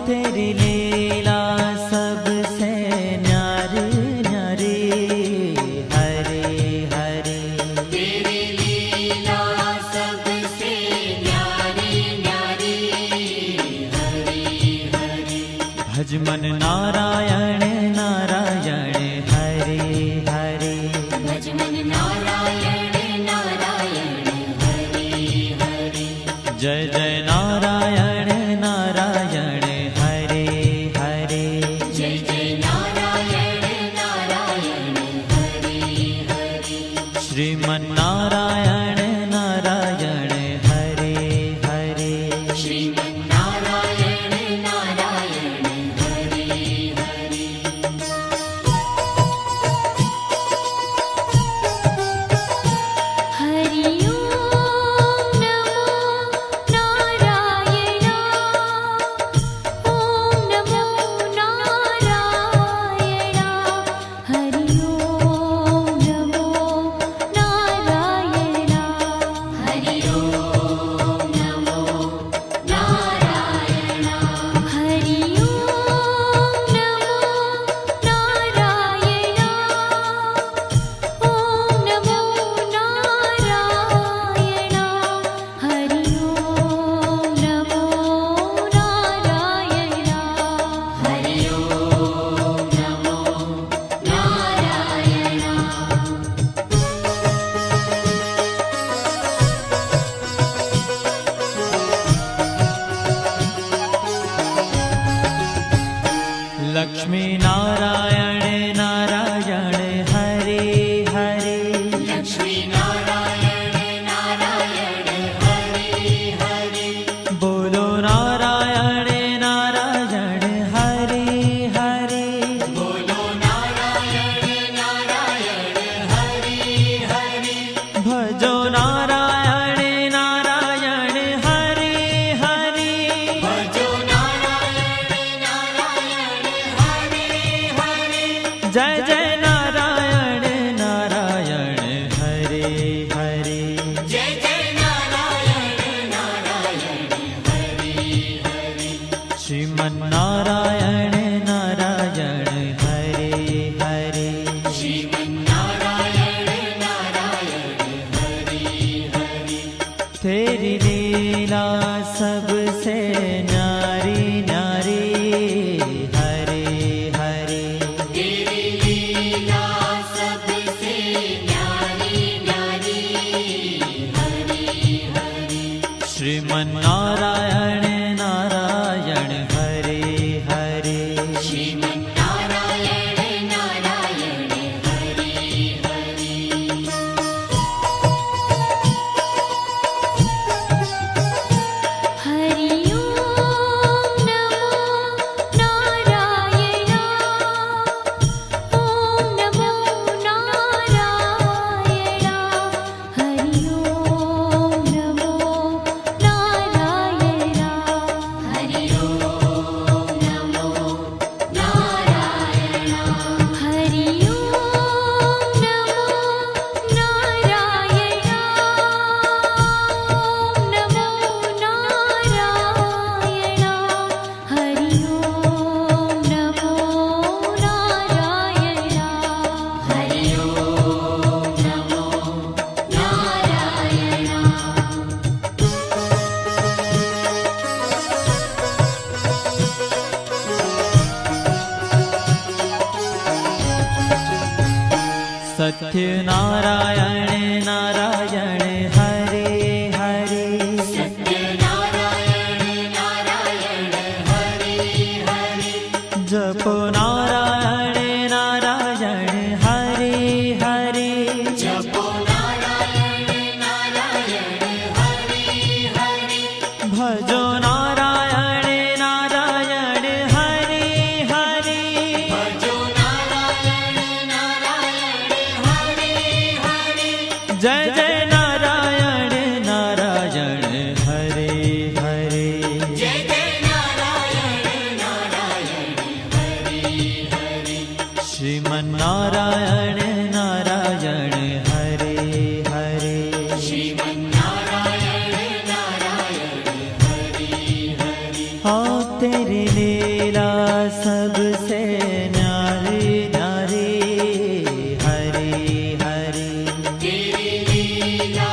तेरी लीला सबसे न्यारी न्यारी, हरे हरे। तेरी लीला सबसे न्यारी न्यारी, हरे हरे। भज मन नारायण नारायण, हरे हरे। भज मन नारायण नारायण, हरे हरे। जय जय नारायण नारायण, हरे हरे। जय जय नारायण नारायण, हरे हरे। श्रीमन नारायण नारायण, हरे हरे। श्रीमन नारायण नारायण, हरे हरे। हरि ओम नमो नारायण। ओम नमो नारायण। हरि ओम नमो नारायण। हरि ओम नमो नारायण। हरि ओम नमो नारायण। ओम नमो नारायण। हरि ओम नमो नारायण। हरि ओम नमो नारायण। लक्ष्मी नारायण नारायण, हरे हरे। लक्ष्मी नारायण नारायण, हरे हरे। बोलो नारायण नारायण, हरे हरे। बोलो नारायण नारायण, हरे हरे। भजो नारायण नारायण, हरे हरे। भजो नारायण नारायण, हरे हरे। जय जय नारायण नारायण, हरे हरे। जय जय नारायण नारायण, हरे हरे। श्रीमन नारायण नारायण, हरे हरे। श्रीमन नारायण नारायण, हरे हरे। तेरी लीला सबसे न्यारी न्यारी, हरे हरे। तेरी लीला सबसे न्यारी न्यारी, हरे हरे। श्रीमन नारायण नारायण, हरे हरे। श्रीमन नारायण नारायण, हरे हरे। हरि ओम नमो नारायण। ओम नमो नारायण। हरि ओम नमो नारायण। हरि ओम नमो नारायण। हरि ओम नमो नारायण। ओम नमो नारायण। हरि ओम नमो नारायण। हरि ओम नमो सत्य नारायण नारायण, हरे हरे। सत्य नारायण नारायण, हरे हरे। जपो नारायण नारायण, हरे हरे। जपो नारायण नारायण, हरे हरे। भजो नारायण नारायण, हरे हरे। भजो नारायण नारायण, हरे हरे। जय जय नारायण नारायण, हरे हरे। जय जय नारायण नारायण, हरे हरे। श्रीमन नारायण नारायण, हरे हरे। श्रीमन नारायण नारायण, हरे ओ तेरी लीला सबसे न्यारी न्यारी हरि हरि तेरी लीला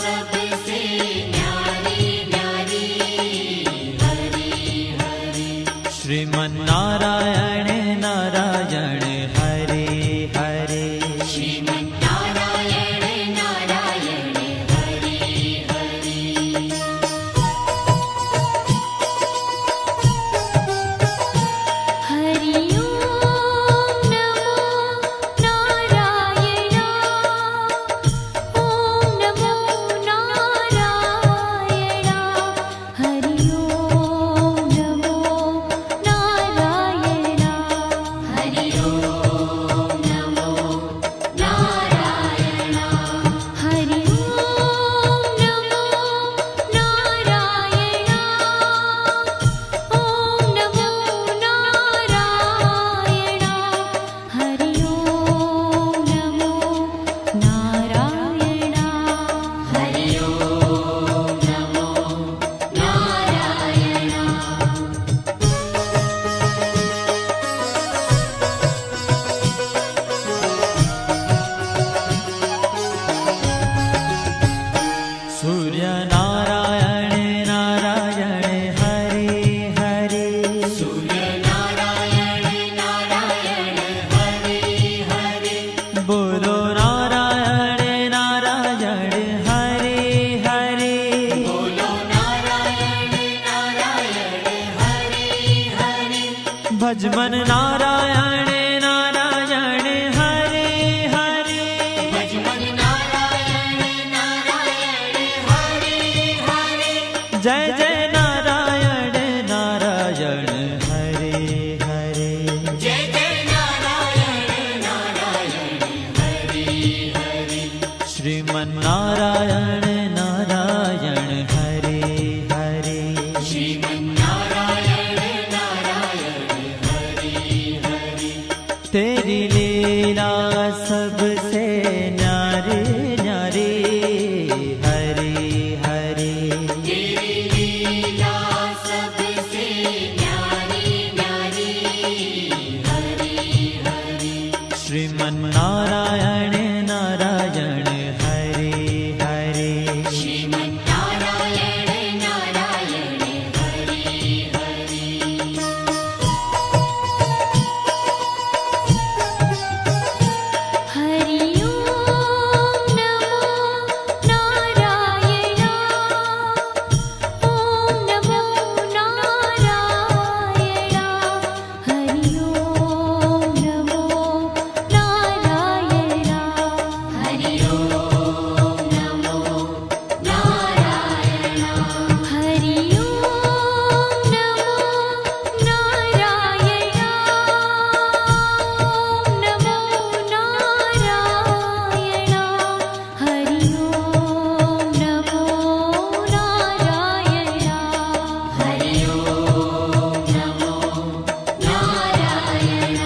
सबसे न्यारी न्यारी हरि हरि श्रीमन्नारायण नारायण हरे हरे श्रीमन्नारायण नारायण हरि हरि हरि ओम नमो नारायण ओम नमो नारायण हरि ओम नमो नारायण हरि ओम नमो नारायण हरि ओम नमो नारायण ओम नमो नारायण हरि ओम नमो नारायण हरि ओम नमो नारायण सूर्य नारायण नारायण हरे हरे सूर्य नारायण नारायण हरि हरि बोलो नारायण नारायण हरे हरे बोलो नारायण नारायण हरि हरि भजमन नारायण नारायण हरे हरे भजमन नारायण नारायण हरि हरि जय जय नारायण नारायण हरे हरे जय जय नारायण नारायण हरि हरि श्रीमन्नारायण नारायण हरे हरे श्रीमन्नारायण नारायण हरि हरि तेरी लीला सबसे न्यारी न्यारी हरे हरे तेरी लीला सबसे न्यारी न्यारी हरि हरि श्रीमन्नारायण नारायण हरे हरे श्रीमन्नारायण नारायण हरि हरि हरि ओम नमो नारायण ओम नमो नारायण हरि ओम नमो नारायण हरि ओम नमो नारायण हरि ओम नमो नारायण ओम नमो नारायण हरि ओम नमो नारायण हरि ओम नमो नारायण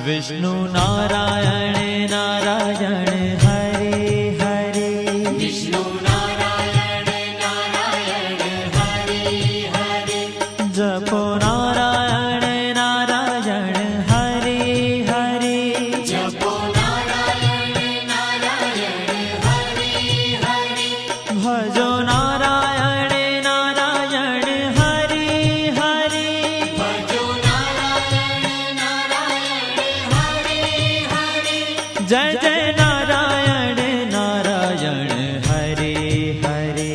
विष्णु नारायण नारायण हरे हरे विष्णु नारायण नारायण हरि हरि जपो नारायण नारायण हरे हरे जपो नारायण नारायण हरि हरि भजो नारायण नारायण हरे हरे भजो नारायण नारायण हरि हरि जय जय नारायण नारायण हरे हरे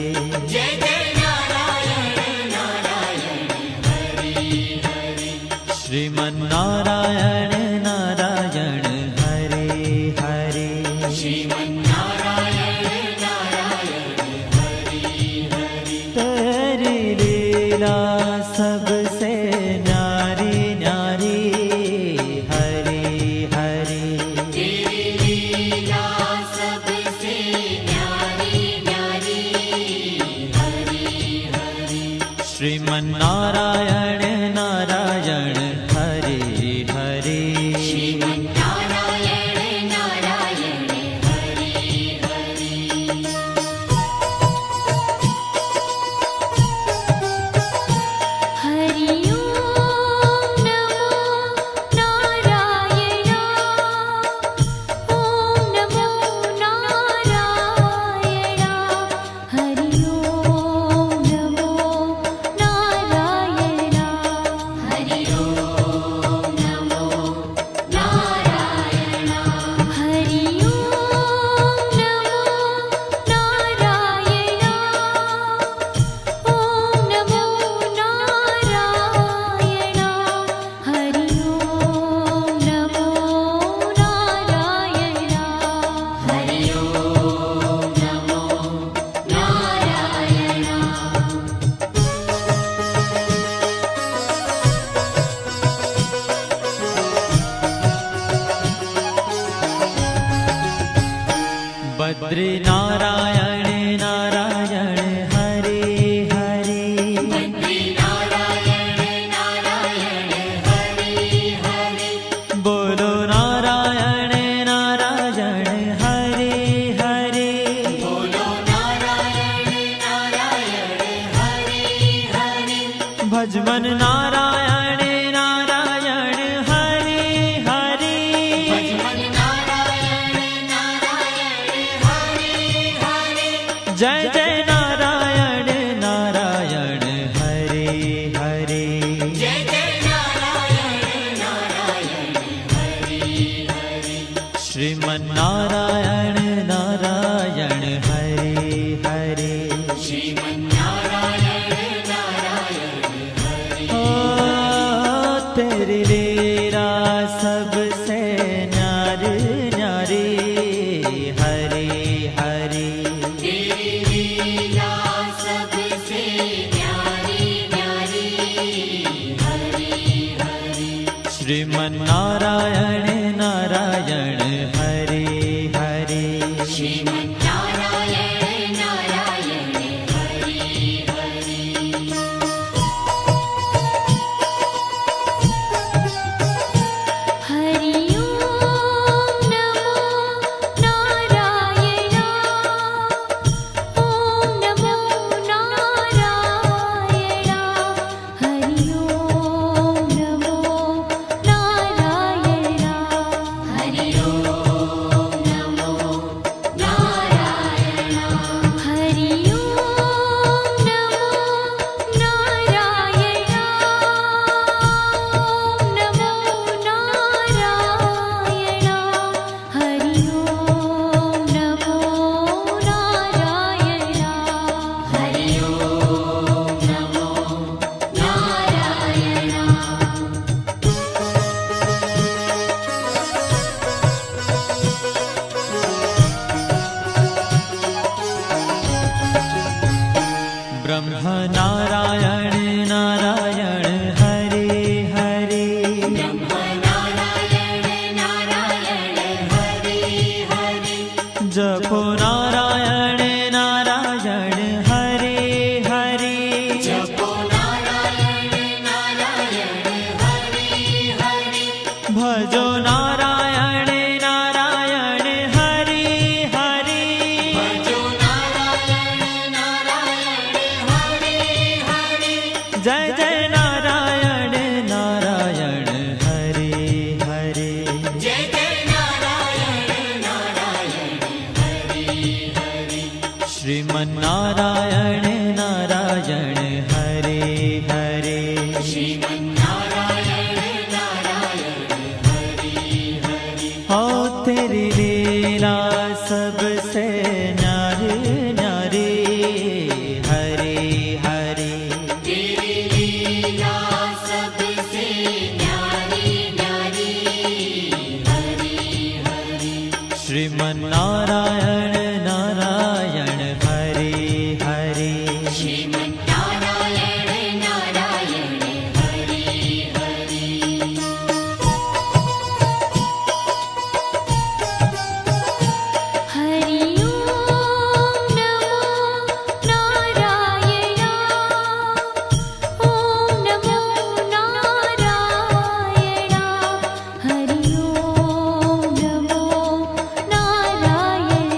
जय जय नारायण नारायण हरि हरि श्रीमन्नारायण नारायण हरे हरे श्रीमन्नारायण नारायण हरि हरि तेरी लीला सबसे न्यारी न्यारी हरे हरे तेरी लीला सबसे न्यारी न्यारी हरि हरि श्रीमन्नारायण नारायण हरे हरे बद्री नारायण नारायण हरे हरे बद्री नारायण नारायण हरे हरे बोलो नारायण नारायण हरे हरे बोलो नारायण नारायण हरे हरे भजमन नारायण नारायण हरे हरे भजमन नारायण नारायण हरे हरे जय जय नारायण नारायण हरे हरे जय जय नारायण नारायण हरे हरे श्रीमन नारायण नारायण हरे हरे श्रीमन्नारायण नारायण हरे ओ तेरी लीला सबसे न्यारी न्यारी हरे हरे तेरी लीला सबसे न्यारी न्यारी हरे हरे श्रीमन नारायण नारायण हरे हरे श्रीमन्नारायण नारायण हरे हरे हरि ओम नमो नारायण ओम नमो नारायण हरि ओम नमो नारायण हरि ओम नमो नारायण हरि ओम नमो नारायण ओम नमो नारायण हरि ओम नमो नारायण हरि ओम नमो नारायण ब्रह्म नारायण नारायण हरे हरे ब्रह्म नारायण नारायण हरे हरे जपो नारायण नारायण हरे हरे जपो नारायण नारायण हरे हरे भजो नारायण नारायण हरे हरे भजो नारायण नारायण हरे हरे जय जय नारायण नारायण हरे हरे जय जय नारायण नारायण हरे हरे श्रीमन नारायण नारायण हरे हरे श्रीमन्नारायण नारायण हरे हरे हो तेरी लीला सबसे न्यारी न्यारी हरे हरे तेरी लीला सबसे न्यारी न्यारी हरे हरे श्रीमन नारायण नारायण हरे हरे श्रीमन्नारायण नारायण हरे हरे हरि ओम नमो नारायण ओम नमो नारायण हरि ओम नमो नारायण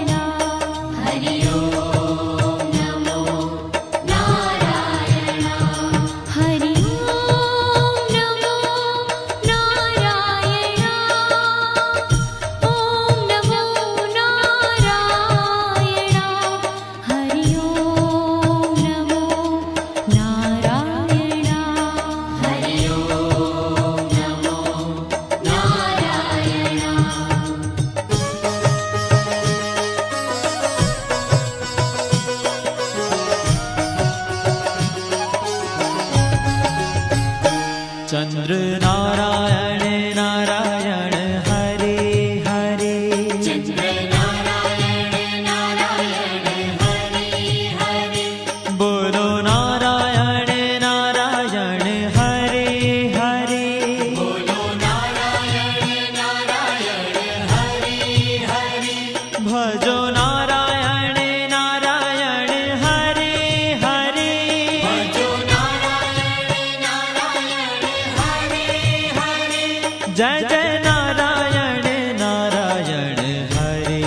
जय जय नारायण नारायण हरे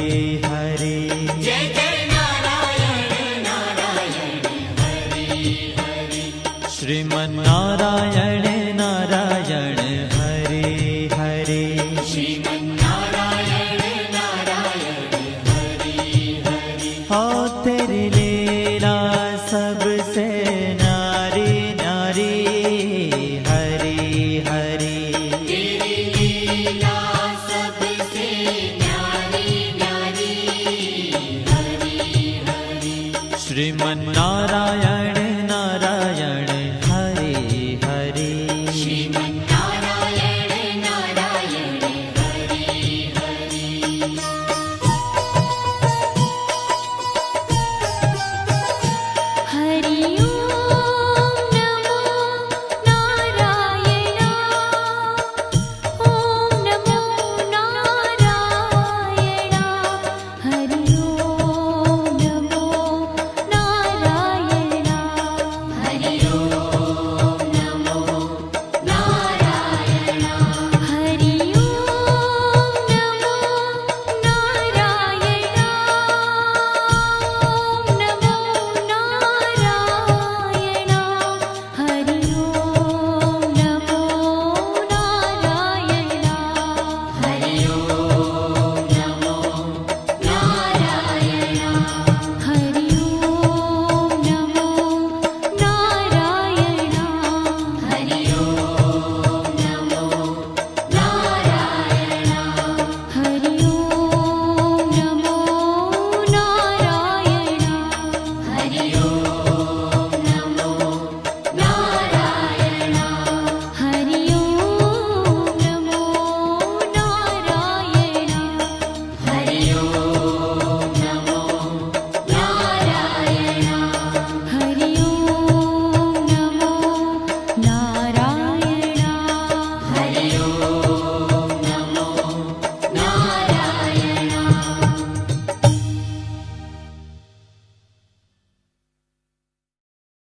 हरे जय जय नारायण नारायण हरि हरि श्रीमन् नारायण नारायण हरे हरे श्रीमन्नारायण नारायण हरि हरि हो तेरी लीला सबसे न्यारी न्यारी हरी हरी तेरी लीला सबसे न्यारी न्यारी हरि हरि श्रीमन्